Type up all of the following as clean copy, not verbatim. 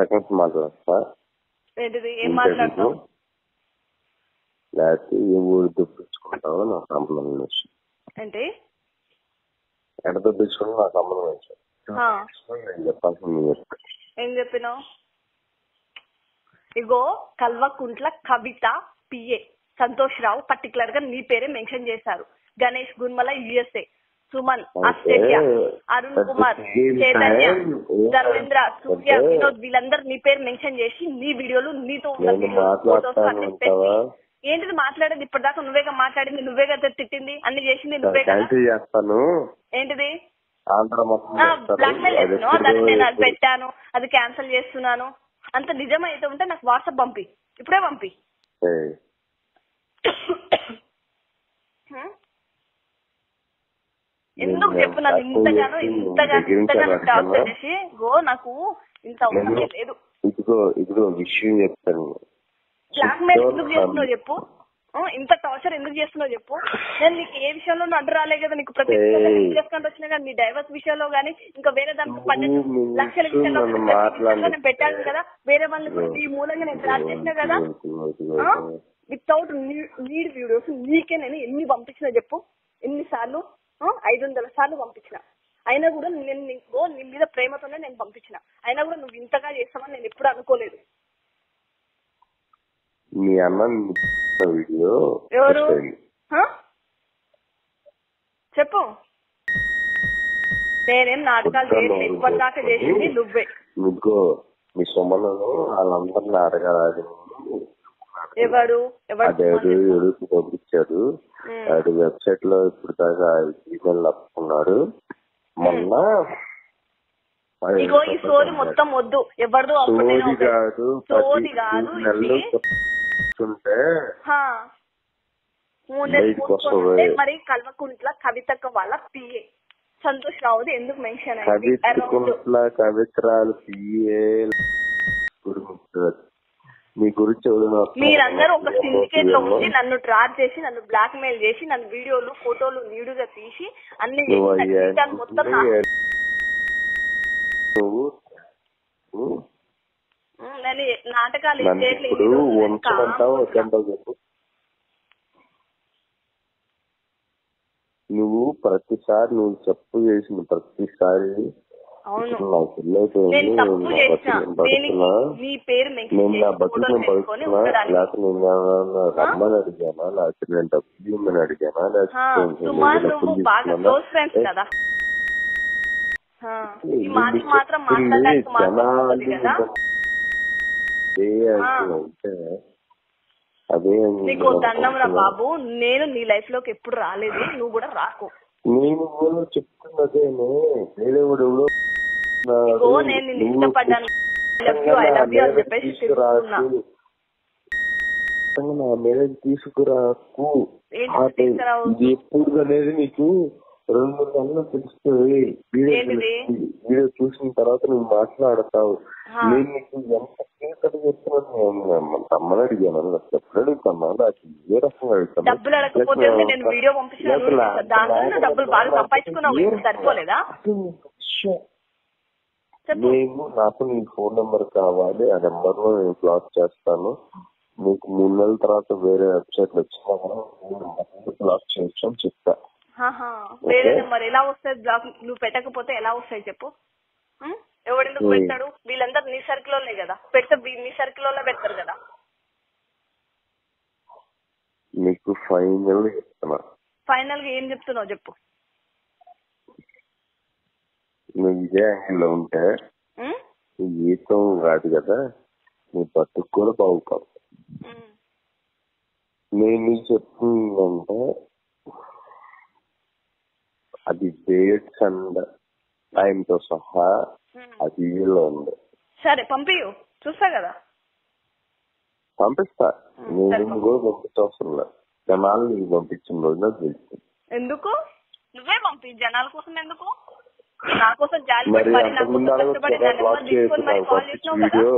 Seconds మాట్లాడతా. ఏంటిది? ఏం మాట్లాడతావు? లేకపోతే ఏ ఊరు దుప్పించుకుంటావో నా సంబంధం విషయం. ఏంటి? ఎక్కడ దుప్పించుకున్నా నా సంబంధం విషయం. నేను చెప్పాల్సింది ఏం చెప్పినావు? ఇగో కల్వకుంట్ల కవిత పిఏ సంతోష్ రావు పర్టికులర్ గా నీ పేరే మెన్షన్ చేశారు. గణేష్ గున్మల యుఎస్ఏ, సుమన్ ఆస్ట్రేలియా, అరుణ్ కుమార్, చైతన్య, ధర్మేంద్ర, సూర్య, వినోద్ వీళ్ళందరూ నీ పేరు మెన్షన్ చేసి నీ వీడియోలు నీతో ఫోటోస్ అన్ని పెట్టి ఏంటిది మాట్లాడేది? ఇప్పటిదాకా నువ్వేగా మాట్లాడింది, నువ్వేగా తిట్టింది, అన్ని చేసింది నువ్వేగా. ఏంటిది? బ్లాక్ మెయిల్ చేస్తున్నావు, దాన్ని నేను అది పెట్టాను, అది క్యాన్సిల్ చేస్తున్నాను, అంత నిజమైతే ఉంటే నాకు వాట్సాప్ పంపి, ఇప్పుడే పంపి. ఎందుకు చెప్పు నన్ను ఇంతగానో టార్చర్ చేసి నాకు ఇంత అవసరం లేదు. ఇదిగో విషయం చెప్తాను. బ్లాక్ మెయిల్ ఎందుకు చేస్తున్నావు చెప్పు? ఇంత టార్చర్ ఎందుకు చేస్తున్నావు చెప్పు? నేను నీకు ఏ విషయంలో అడ్డు రాలే కదా, నీకు ప్రతి చేసుకుంటూ వచ్చినా కానీ నీ డైవర్స్ విషయంలో కానీ ఇంకా వేరే దానికి 12 లక్షల విషయంలో నేను పెట్టాను కదా, వేరే వాళ్ళని ఈ మూలంగా నేను ట్రాక్ చేసినా కదా. వితౌట్ నీడ్ వీడియోస్ నీకే నేను ఎన్ని పంపించినా చెప్పు? ఎన్నిసార్లు? 500 సార్లు పంపించిన. అయినా కూడా నేను నీ మీద ప్రేమతోనే నేను పంపించిన. అయినా కూడా నువ్వు ఇంతగా చేస్తావని నేను ఎప్పుడు అనుకోలేదు. మీ అన్న వీడియో ఎవరు? చెప్పు. నేనేం నాటకాలు చేయలేదు, ఇప్పటిదాకా చేసింది నువ్వే. నీకు మీ సొమ్మలను వాళ్ళందరినీ అడగరాదు. ఎవడు పంపించాడు, వాడు వెబ్సైట్ లో ఇప్పుడు దాకా ఈమెయిల్ నప్పుకున్నాడు. మొన్న ఇగో ఈ స్టోరీ మొత్తం వద్దు, ఎవరిదో సోది కాదు, మరి కల్వకుంట్ల కవితక్క వాళ్ళ పిఏ సంతోష్ రావుది ఎందుకు మెన్షన్ కవిత్రాలు పిఏ మీ గురించి మీరందరూ ఒక సిండికేట్ లో ఉండి నన్ను ట్రాప్ చేసి, నన్ను బ్లాక్ మెయిల్ చేసి, నన్ను వీడియోలు ఫోటోలు నీడుగా తీసి అన్ని మొత్తం నాటకాలు నువ్వు ప్రతిసారి నువ్వు చెప్పు చేసిన ప్రతిసారి నేను తప్పు చేసిన, నీ పేరు రమ్మని అడిగానా, లేకపోతే నేను డబ్బులు ఇమ్మని అడిగానా, నువ్వు బాగా క్లోజ్ ఫ్రెండ్స్ కదా, ఈ మాట మాత్రం అదే నీకు దండం రా బాబు. నేను నీ లైఫ్ లోకి ఎప్పుడు రాలేదు, నువ్వు కూడా రాకు. నేను చెప్తున్నదేనే, నేను నిన్ను ఇష్టపడ్డాను, నా మీద తీసుకురాకు. ఇది ఎప్పుడు అనేది నీకు 2-3 నెలలు తెలుస్తుంది. వీడియో చూసిన తర్వాత నువ్వు మాట్లాడతావు. నేను నీకు ఎంత కేసు చెప్తున్నాను, తమ్మని అడిగాను, ఎప్పుడు అడుగుతాను, నాకు ఏ రకంగా అడుగుతాను. డబ్బులు అడగకపోతే నేను వీడియో పంపించాను, దాంట్లో డబ్బులు బాగా సంపాదించుకున్నావు, సరిపోలేదా? నాకు నీ ఫోన్ నెంబర్ కావాలి, ఆ నెంబర్ లో నేను బ్లాక్ చేస్తాను. నీకు 3 నెలల తర్వాత వేరే వెబ్సైట్ వచ్చినా కూడా బ్లాక్ చేయొచ్చు అని చెప్తా. వేరే నెంబర్ ఎలా వస్తాయి? బ్లాక్ నువ్వు పెట్టకపోతే ఎలా వస్తాయి చెప్పు? ఎవడెందుకు పెట్టాడు? వీళ్ళందరూ నీ సర్కిల్లోనే కదా, పెడితే నీ సర్కిల్లో పెడతారు కదా. నీకు ఫైనల్ చెప్తున్నా. ఫైనల్ గా ఏం చెప్తున్నావు చెప్పు? నువ్వు ఇదే యాంగిల్లో ఉంటే నీ జీవితం కాదు కదా, నీ బతుకు కూడా బాగుపడు. నేను చెప్తుందంటే అది డేట్స్ అండ్ టైం తో సహా అది వీడియోలో ఉంది. సరే పంపియు, చూస్తా కదా. పంపిస్తా, నేను కూడా పంపించవసరం లేదు. జనాలు నీకు పంపించిన రోజున తెలుసు. ఎందుకు? నువ్వే పంపి, జనాల కోసం ఎందుకు? నా కోసం వీడియో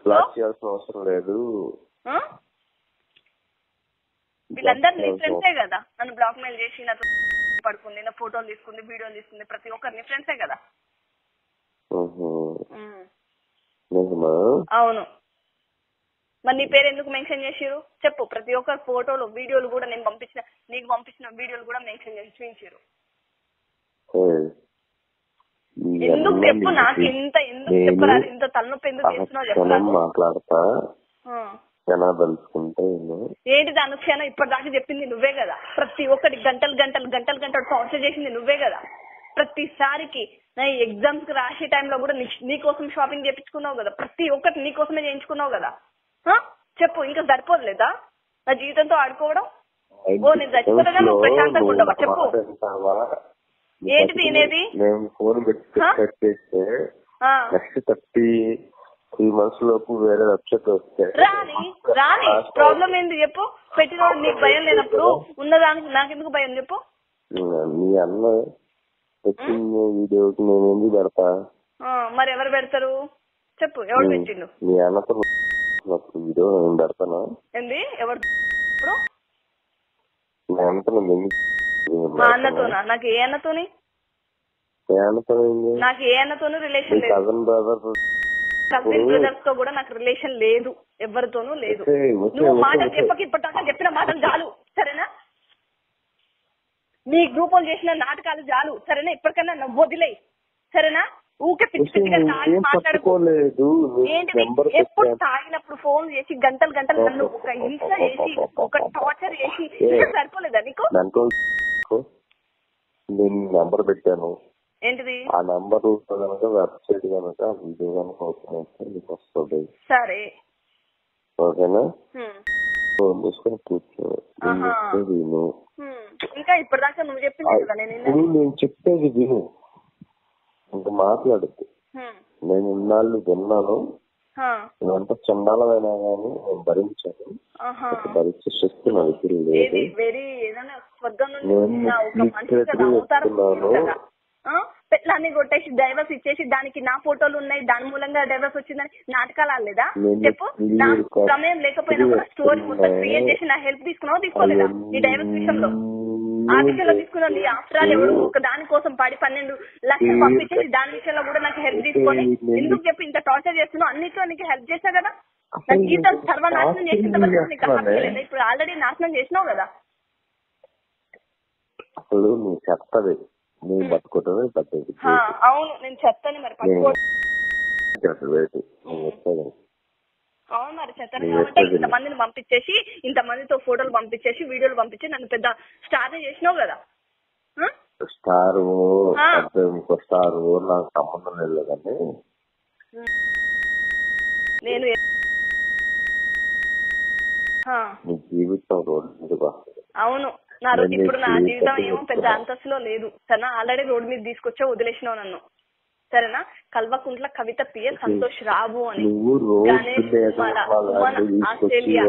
బ్లాక్ చేయాల్సిన అవసరం లేదు. వీళ్ళందరూ నీ ఫ్రెండ్సే కదా, నన్ను బ్లాక్ మెయిల్ చేసి నాతో పడుకుంది, నా ఫోటోలు తీసుకుంది, వీడియోలు తీసుకుంది, ప్రతి ఒక్కరు నీ ఫ్రెండ్సే కదా. అవును. మరి నీ పేరు ఎందుకు మెన్షన్ చేసిరు చెప్పు. ప్రతి ఒక్కరు ఫోటోలు వీడియోలు కూడా నేను నీకు పంపించిన వీడియోలు కూడా మెన్షన్ చేసి చూపించారు. ఎందుకు చెప్పు. నాకు ఎందుకు చెప్పరాదు? ఇంత తలనొప్పి ఎందుకు చేస్తున్నావు చెప్పరాదు? మాట్లాడతా ఏంటిది అనుక్షణం? ఇప్పటిదాకా చెప్పింది నువ్వే కదా. ప్రతి ఒక్కటి గంటలు గంటలు గంటలు గంటలు టార్చర్ చేసింది నువ్వే కదా. ప్రతిసారికి ఎగ్జామ్స్ కి రాసే టైంలో కూడా నీకోసం షాపింగ్ చేయించుకున్నావు కదా. ప్రతి ఒక్కటి నీకోసమే చేయించుకున్నావు కదా. చెప్పు, ఇంకా సరిపోలేదా నా జీవితంతో ఆడుకోవడం? ఓ నేను చచ్చిపోతాగా నువ్వు ప్రశాంతంగా ఉండవా? చెప్పు ఏంటి తినేది? రాని ప్రాబ్లం ఏంది చెప్పు. పెట్టిన నీకు భయం లేనప్పుడు ఉన్నదానికి నాకెందుకు భయం చెప్పు. మరి ఎవరు పెడతారు చెప్పు? ఎవరు పెట్టిండు? ఏంది ఎవరు? మా అన్నతోనా? నాకు ఏ అన్నతోని రిలేషన్ లేదు. కజిన్ బ్రదర్స్ తో కూడా నాకు రిలేషన్ లేదు. ఎవరితోనూ లేదు. నువ్వు మాటలు చెప్పక ఇప్పటిదాకా చెప్పిన మాటలు చాలు సరేనా? నీ గ్రూపులు చేసిన నాటకాలు చాలు సరేనా? ఇప్పటికన్నా నువ్వు వదిలేయి సరేనా? ఊకే పిచ్చి పిచ్చిగా తాగి మాట్లాడుకోలేదు. ఏంటిది? ఎప్పుడు తాగినప్పుడు ఫోన్ చేసి గంటలు గంటలు నన్ను ఒక హింస చేసి ఒక టార్చర్ చేసి సరిపోలేదా నీకు? నంబర్ పెట్టాను. ఏంటిది ఆ నంబర్ కనుక వెబ్సైట్ కనుక వీడియో కనుక ఓపెన్ అయితే మీకు వస్తుంది. సరే ఓకేనా? తీసుకొని కూర్చో. ఇంకా ఇప్పటిదాకా నువ్వు చెప్పింది కదా. నేను చెప్పేది విను, ఇంకా మాట్లాడద్దు. నేను ఇన్నాళ్ళు విన్నాను. ఇదంతా చండాలమైనా కానీ నేను భరించాను. భరించే శక్తి నా దగ్గర లేదు. పెట్లాన్ని కొట్టేసి డైవర్స్ ఇచ్చేసి దానికి నా ఫోటోలు ఉన్నాయి, దాని మూలంగా డైవర్స్ వచ్చిందని నాటకాలు ఆడలేదా చెప్పు? నా సమయం లేకపోయినా కూడా స్టోరీ మొత్తం క్రియేట్ చేసి నా హెల్ప్ తీసుకున్నావు తీసుకోలేదా? ఈ డైవర్స్ విషయంలో ఆ విషయంలో తీసుకున్నాను. ఆఫ్టర్ ఎవరు ఒక దానికోసం 12 లక్షలు పంపించేసి దాని విషయంలో కూడా నాకు హెల్ప్ తీసుకొని ఎందుకు చెప్పి ఇంత టార్చర్ చేస్తున్నావు? అన్నిట్లో నీకు హెల్ప్ చేశా కదా. నా జీవితం సర్వనాశనం చేసిన నీకు హక్కు. ఇప్పుడు ఆల్రెడీ నాశనం చేసినావు కదా. అసలు నువ్వు చెప్తాది నువ్వు పట్టుకుంటావు పట్టేది. అవును నేను చెప్తాను మరి పట్టుకో. అవును మరి చెప్తాను కాబట్టి ఇంతమందిని పంపించేసి ఇంతమందితో ఫోటోలు పంపించేసి వీడియోలు పంపించి నన్ను పెద్ద స్టార్ చేసినావు కదా. స్టార్ ఇంకో స్టార్ నాకు సంబంధం లేదు కానీ నేను నీ జీవితం అవును నా రోజు ఇప్పుడు నా జీవితం ఏమో పెద్ద అంతస్తులో లేదు సరేనా. ఆల్రెడీ రోడ్డు మీద తీసుకొచ్చా వదిలేసినావు నన్ను సరేనా. కల్వకుంట్ల కవిత పిఎస్ సంతోష్ రావు అని గణేష్ ఆస్ట్రేలియా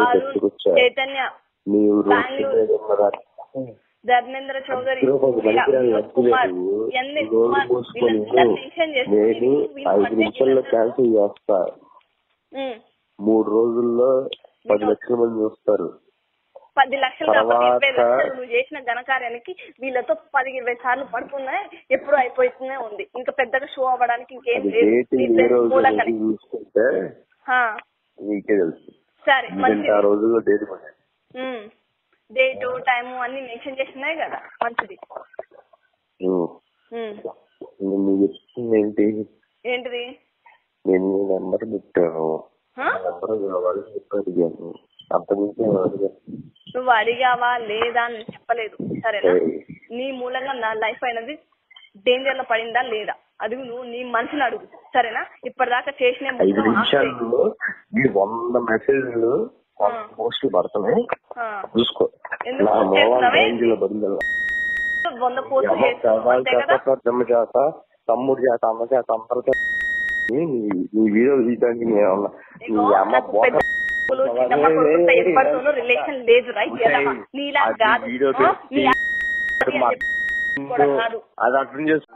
అరుణ్ చైతన్య బెంగళూరు ధర్మేంద్ర చౌదరి కుమార్ ఎన్ఎస్ కుమార్ వీళ్ళంతా మెన్షన్ చేస్తారు. 5 నిమిషాల్లో క్యాన్సిల్ చేస్తా. 3 రోజుల్లో 10 లక్షల మంది చూస్తారు. 10 లక్షలు కాబట్టి 20 లక్షలు నువ్వు చేసిన ఘనకార్యానికి వీళ్ళతో 10-20 సార్లు పడుతున్నాయి. ఎప్పుడు అయిపోతూనే ఉంది. ఇంకా పెద్దగా షో అవ్వడానికి ఇంకేం లేదు. సరే డేటు టైము అన్ని మెన్షన్ చేసినాయి కదా మంచిది. ఏంటిది? నేను నెంబర్ పెట్టాను. నువ్వు అడిగావా లేదా అని చెప్పలేదు సరేనా. నీ మూలంగా నా లైఫ్ అనేది డేంజర్ లో పడిందా లేదా అది నువ్వు నీ మనసుని అడుగు సరేనా. ఇప్పటిదాకా చేసిన 100 మెసేజ్లు పోస్టులు పడుతున్నాయి చూసుకో. 100 పోస్టులు తమ్ముడు చేత అమ్మ చేత అందరితో వీడియో తీయడానికి ఎవరితోనూ రిలేషన్ లేదు రైట్. నీలా కాదు అది అర్థం చేసుకో.